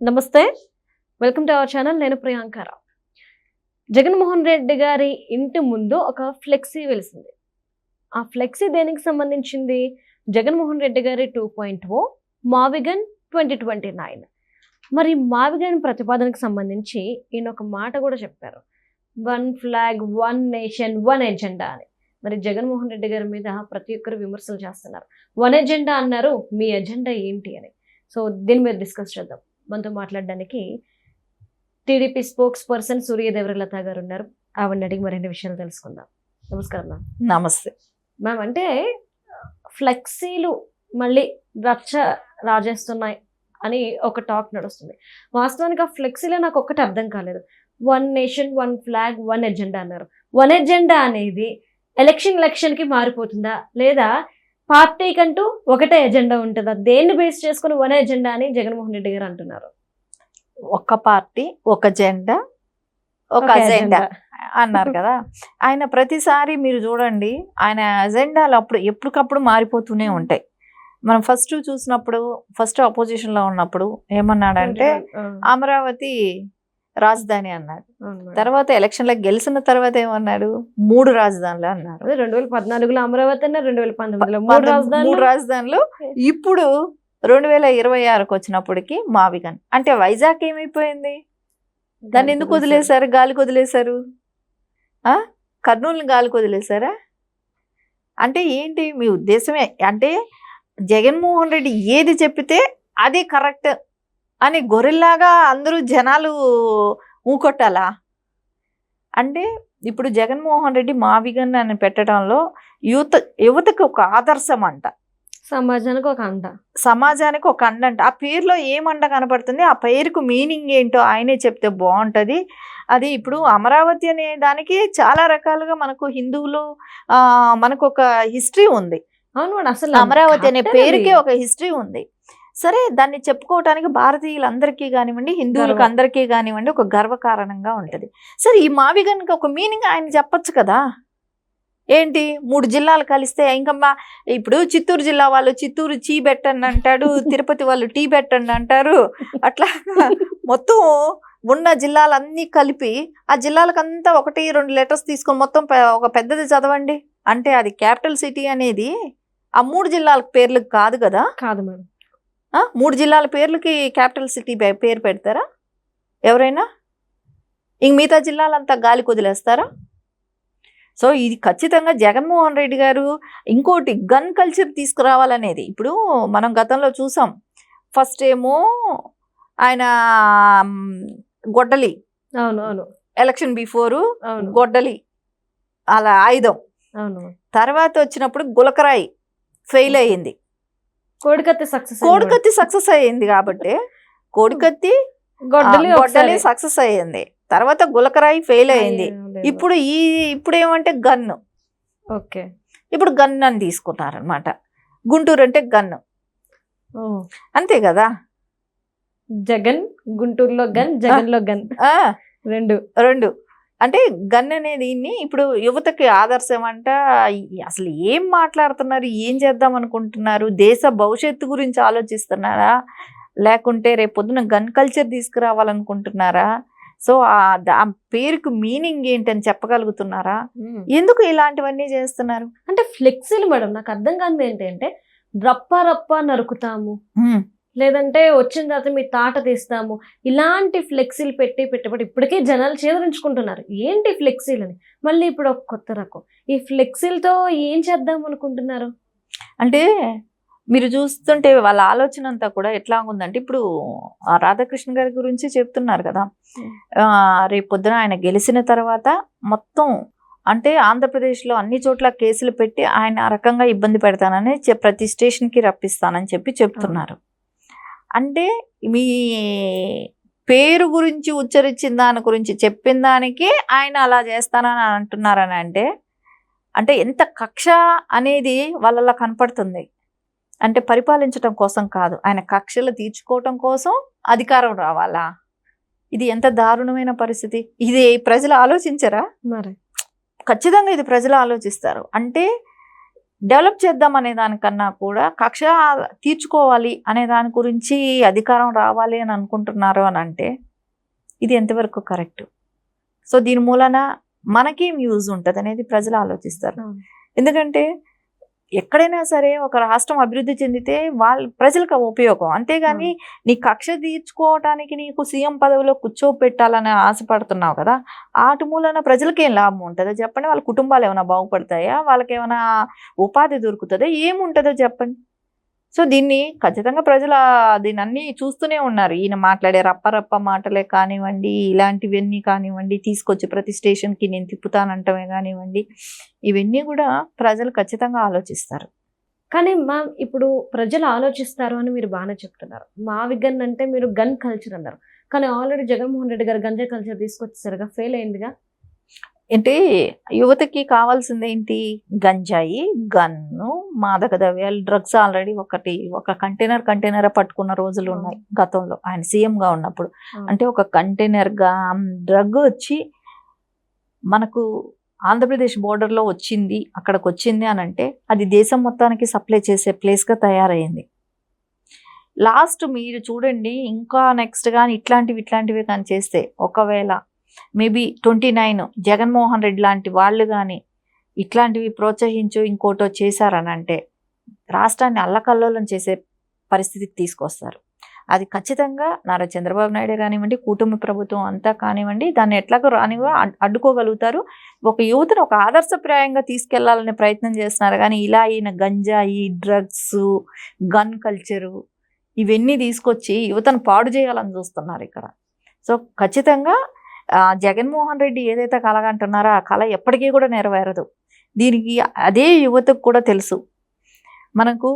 నమస్తే, welcome to our channel. నేను ప్రియాంకరావు. జగన్మోహన్ రెడ్డి గారి ఇంటి ముందు ఒక ఫ్లెక్సీ వెలిసింది. ఆ ఫ్లెక్సీ దేనికి సంబంధించింది? జగన్మోహన్ రెడ్డి గారి 2.0 మావిగన్ 2029. మరి మావిగన్ ప్రతిపాదనకు సంబంధించి ఈయన ఒక మాట కూడా చెప్పారు, 1 ఫ్లాగ్ 1 నేషన్ 1 ఎజెండా అని. మరి జగన్మోహన్ రెడ్డి గారి మీద ప్రతి ఒక్కరు విమర్శలు చేస్తున్నారు. 1 ఎజెండా అన్నారు, మీ ఎజెండా ఏంటి అని. సో దీని మీద డిస్కస్ చేద్దాం. మనతో మాట్లాడడానికి టీడీపీ స్పోక్స్ పర్సన్ సూర్య దేవరలత గారు ఉన్నారు. ఆవిడని అడిగి మరిన్ని విషయాలు తెలుసుకుందాం. నమస్కారం మ్యామ్. నమస్తే మ్యామ్, అంటే ఫ్లెక్సీలు మళ్ళీ రచ్చ రాజేస్తున్నాయి అని ఒక టాక్ నడుస్తుంది. వాస్తవానికి ఆ ఫ్లెక్సీలో నాకు ఒక్కటి అర్థం కాలేదు. 1 నేషన్ 1 ఫ్లాగ్ 1 ఎజెండా అన్నారు. 1 ఎజెండా అనేది ఎలక్షన్కి మారిపోతుందా, లేదా పార్టీ కంటూ ఒకటే ఎజెండా ఉంటుందా? దేన్ని బేస్ చేసుకుని 1 ఎజెండా అని జగన్మోహన్ రెడ్డి గారు అంటున్నారు? ఒక పార్టీ ఒక జెండా ఒక అజెండా అన్నారు కదా. ఆయన ప్రతిసారి మీరు చూడండి, ఆయన అజెండాలు ఎప్పటికప్పుడు మారిపోతూనే ఉంటాయి. మనం ఫస్ట్ చూసినప్పుడు, ఫస్ట్ అపోజిషన్ లో ఉన్నప్పుడు ఏమన్నాడంటే అమరావతి రాజధాని అన్నాడు. తర్వాత ఎలక్షన్లకు గెలిచిన తర్వాత ఏమన్నాడు, 3 రాజధానులు అన్నారు. 2014లో అమరావతి అన్నారు, 2019లో 3 రాజధానులు. ఇప్పుడు 2026కు వచ్చినప్పటికి మావిగన్ అంటే వైజాగ్ ఏమైపోయింది? దాన్ని ఎందుకు వదిలేశారు? గాలికి వదిలేశారు. కర్నూలుని గాలికి వదిలేశారా? అంటే ఏంటి మీ ఉద్దేశమే? అంటే జగన్మోహన్ రెడ్డి ఏది చెప్పితే అది కరెక్ట్ అని గొర్రెల్లాగా అందరూ జనాలు ఊకొట్టాలా? అంటే ఇప్పుడు జగన్మోహన్ రెడ్డి మావిగన్ అని పెట్టడంలో యువతకు ఒక ఆదర్శం అంట, సమాజానికి ఒక అండ. సమాజానికి ఒక అండ అంట. ఆ పేరులో ఏమండ కనపడుతుంది? ఆ పేరుకు మీనింగ్ ఏంటో ఆయనే చెప్తే బాగుంటుంది. అది ఇప్పుడు అమరావతి అనే దానికి చాలా రకాలుగా మనకు హిందువులు మనకు ఒక హిస్టరీ ఉంది. అవును, అసలు అమరావతి అనే పేరుకే ఒక హిస్టరీ ఉంది. సరే, దాన్ని చెప్పుకోవటానికి భారతీయులందరికీ కానివ్వండి, హిందువులకు అందరికీ కానివ్వండి ఒక గర్వకారణంగా ఉంటుంది. సరే, ఈ మావిగన్కి ఒక మీనింగ్ ఆయన చెప్పచ్చు కదా. ఏంటి 3 జిల్లాలు కలిస్తే ఇంకా ఇప్పుడు చిత్తూరు జిల్లా వాళ్ళు చిత్తూరు చీ పెట్టండి అంటాడు, తిరుపతి వాళ్ళు టీ పెట్టండి అంటారు. అట్లా మొత్తం ఉన్న జిల్లాలన్నీ కలిపి ఆ జిల్లాలకంతా 1-2 లెటర్స్ తీసుకొని మొత్తం ఒక పెద్దది చదవండి అంటే అది క్యాపిటల్ సిటీ అనేది ఆ 3 జిల్లాల పేర్లకు కాదు కదా. కాదు మేడం. 3 జిల్లాల పేర్లకి క్యాపిటల్ సిటీ పేరు పెడతారా ఎవరైనా? ఇంక మిగతా జిల్లాలంతా గాలికి వదిలేస్తారా? సో ఇది ఖచ్చితంగా జగన్మోహన్ రెడ్డి గారు ఇంకోటి గన్ కల్చర్ తీసుకురావాలనేది. ఇప్పుడు మనం గతంలో చూసాం. ఫస్ట్ ఏమో ఆయన గొడ్డలి, అవును, ఎలక్షన్ బిఫోరు గొడ్డలి అలా ఆయుధం. తర్వాత వచ్చినప్పుడు గులకరాయి ఫెయిల్ అయ్యింది, కోడికత్తి సక్సెస్ అయ్యింది. కాబట్టి కోడికత్తి గొడ్డలి సక్సెస్ అయ్యింది, తర్వాత గులకరాయి ఫెయిల్ అయ్యింది. ఇప్పుడు ఏమంటే గన్ను. ఓకే, ఇప్పుడు గన్ అని తీసుకున్నారనమాట. గుంటూరు అంటే గన్ను, అంతే కదా. జగన్ గుంటూరులో గన్, జగన్ లో గన్, రెండు అంటే గన్ అనేది ఇప్పుడు యువతకి ఆదర్శం అంట. అసలు ఏం మాట్లాడుతున్నారు, ఏం చేద్దాం అనుకుంటున్నారు? దేశ భవిష్యత్తు గురించి ఆలోచిస్తున్నారా, లేకుంటే రేపు పొద్దున గన్ కల్చర్ తీసుకురావాలనుకుంటున్నారా? సో ఆ పేరుకు మీనింగ్ ఏంటని చెప్పగలుగుతున్నారా? ఎందుకు ఇలాంటివన్నీ చేస్తున్నారు? అంటే ఫ్లెక్సీలు మేడం, నాకు అర్థం కాదు ఏంటంటే రప్ప నరుకుతాము, లేదంటే వచ్చిన తర్వాత మీ తాట తీస్తాము, ఇలాంటి ఫ్లెక్సీలు పెట్టుబడి ఇప్పటికే జనాలు చేదరించుకుంటున్నారు. ఏంటి ఫ్లెక్సీలు అని మళ్ళీ ఇప్పుడు ఒక కొత్త రకం. ఈ ఫ్లెక్సీలతో ఏం చేద్దాం అనుకుంటున్నారు? అంటే మీరు చూస్తుంటే వాళ్ళ ఆలోచన అంతా కూడా ఎట్లా ఉందంటే, ఇప్పుడు రాధాకృష్ణ గారి గురించి చెప్తున్నారు కదా. రేపు పొద్దున ఆయన గెలిచిన తర్వాత మొత్తం అంటే ఆంధ్రప్రదేశ్లో అన్ని చోట్ల కేసులు పెట్టి ఆయన ఆ రకంగా ఇబ్బంది పెడతానని ప్రతి స్టేషన్కి రప్పిస్తానని చెప్తున్నారు. అంటే మీ పేరు గురించి ఉచ్చరించిన దాని గురించి చెప్పిన దానికి ఆయన అలా చేస్తానని అంటున్నారని అంటే ఎంత కక్ష అనేది వాళ్ళలా కనపడుతుంది. అంటే పరిపాలించడం కోసం కాదు, ఆయన కక్షలు తీర్చుకోవటం కోసం అధికారం రావాలా? ఇది ఎంత దారుణమైన పరిస్థితి. ఇది ప్రజలు ఆలోచించరా? మరి ఖచ్చితంగా ఇది ప్రజలు ఆలోచిస్తారు. అంటే డెవలప్ చేద్దాం అనే దానికన్నా కూడా కక్ష తీర్చుకోవాలి అనే దాని గురించి అధికారం రావాలి అని అనుకుంటున్నారు అని అంటే ఇది ఎంతవరకు కరెక్ట్? సో దీని మూలన మనకేం యూజ్ ఉంటుంది అనేది ప్రజలు ఆలోచిస్తారు. ఎందుకంటే ఎక్కడైనా సరే ఒక రాష్ట్రం అభివృద్ధి చెందితే ప్రజలకు ఉపయోగం, అంతేగాని నీ కక్ష తీర్చుకోవటానికి నీకు సీఎం పదవిలో కూర్చోపెట్టాలని ఆశపడుతున్నావు కదా, ఆటి మూలన ప్రజలకి ఏం లాభం ఉంటుందో చెప్పండి? వాళ్ళ కుటుంబాలు ఏమైనా బాగుపడతాయా? వాళ్ళకి ఏమైనా ఉపాధి దొరుకుతుందా? ఏముంటుందో చెప్పండి? సో దీన్ని ఖచ్చితంగా ప్రజలు దీన్ని అన్ని చూస్తూనే ఉన్నారు. ఈయన మాట్లాడే రప్ప మాటలే కానివ్వండి, ఇలాంటివన్నీ కానివ్వండి, తీసుకొచ్చి ప్రతి స్టేషన్కి నేను తిప్పుతానంటమే కానివ్వండి, ఇవన్నీ కూడా ప్రజలు ఖచ్చితంగా ఆలోచిస్తారు. కానీ ఇప్పుడు ప్రజలు ఆలోచిస్తారు అని మీరు బాగానే చెప్తున్నారు. మావి గన్ అంటే మీరు గన్ కల్చర్ అన్నారు. కానీ ఆల్రెడీ జగన్మోహన్ రెడ్డి గారు గంజాయి కల్చర్ తీసుకొచ్చేసరిగా ఫెయిల్ అయిందిగా. అంటే యువతకి కావాల్సింది ఏంటి? గంజాయి, గన్ను, మాదక ద్రవ్యాలు, డ్రగ్స్. ఆల్రెడీ ఒక కంటైనర్ పట్టుకున్న రోజులు ఉన్నాయి గతంలో ఆయన సీఎంగా ఉన్నప్పుడు. అంటే ఒక కంటైనర్గా డ్రగ్ వచ్చి మనకు ఆంధ్రప్రదేశ్ బోర్డర్లో వచ్చింది, అక్కడికి వచ్చింది అని అంటే అది దేశం మొత్తానికి సప్లై చేసే ప్లేస్గా తయారైంది. లాస్ట్ మీరు చూడండి, ఇంకా నెక్స్ట్ కానీ ఇట్లాంటివి కానీ చేస్తే ఒకవేళ మేబీ 29 జగన్మోహన్ రెడ్డి లాంటి వాళ్ళు కానీ ఇట్లాంటివి ప్రోత్సహించు ఇంకోటో చేశారని అంటే రాష్ట్రాన్ని అల్లకల్లోలం చేసే పరిస్థితికి తీసుకొస్తారు. అది ఖచ్చితంగా నారా చంద్రబాబు నాయుడు కానివ్వండి, కూటమి ప్రభుత్వం అంతా కానివ్వండి, దాన్ని ఎట్లాగో రానివో అడ్డుకోగలుగుతారు. ఒక యువతను ఒక ఆదర్శప్రాయంగా తీసుకెళ్లాలనే ప్రయత్నం చేస్తున్నారు. కానీ ఇలా అయిన గంజాయి, డ్రగ్స్, గన్ కల్చరు ఇవన్నీ తీసుకొచ్చి యువతను పాడు చేయాలని చూస్తున్నారు ఇక్కడ. సో ఖచ్చితంగా జగన్మోహన్ రెడ్డి ఏదైతే కలగంటున్నారో ఆ కళ ఎప్పటికీ కూడా నెరవేరదు. దీనికి అదే యువతకు కూడా తెలుసు. మనకు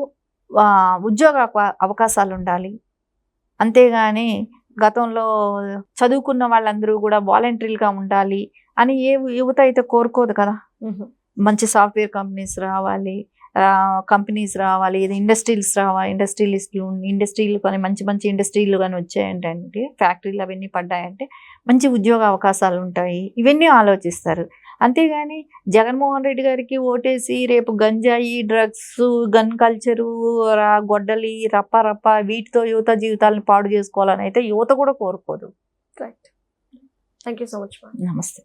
ఉద్యోగ అవకాశాలు ఉండాలి, అంతేగాని గతంలో చదువుకున్న వాళ్ళందరూ కూడా వాలంటరీలుగా ఉండాలి అని ఏ యువత అయితే కోరుకోదు కదా. మంచి సాఫ్ట్వేర్ కంపెనీస్ రావాలి, ఇండస్ట్రీలు కానీ మంచి ఇండస్ట్రీలు కానీ వచ్చాయంటే, ఫ్యాక్టరీలు అవన్నీ పడ్డాయంటే మంచి ఉద్యోగ అవకాశాలు ఉంటాయి, ఇవన్నీ ఆలోచిస్తారు. అంతేగాని జగన్మోహన్ రెడ్డి గారికి ఓటేసి రేపు గంజాయి, డ్రగ్స్, గన్ కల్చరు, గొడ్డలి, రప్ప వీటితో యువత జీవితాలను పాడు చేసుకోవాలని అయితే యువత కూడా కోరుకోదు. Right. Thank you so much. నమస్తే.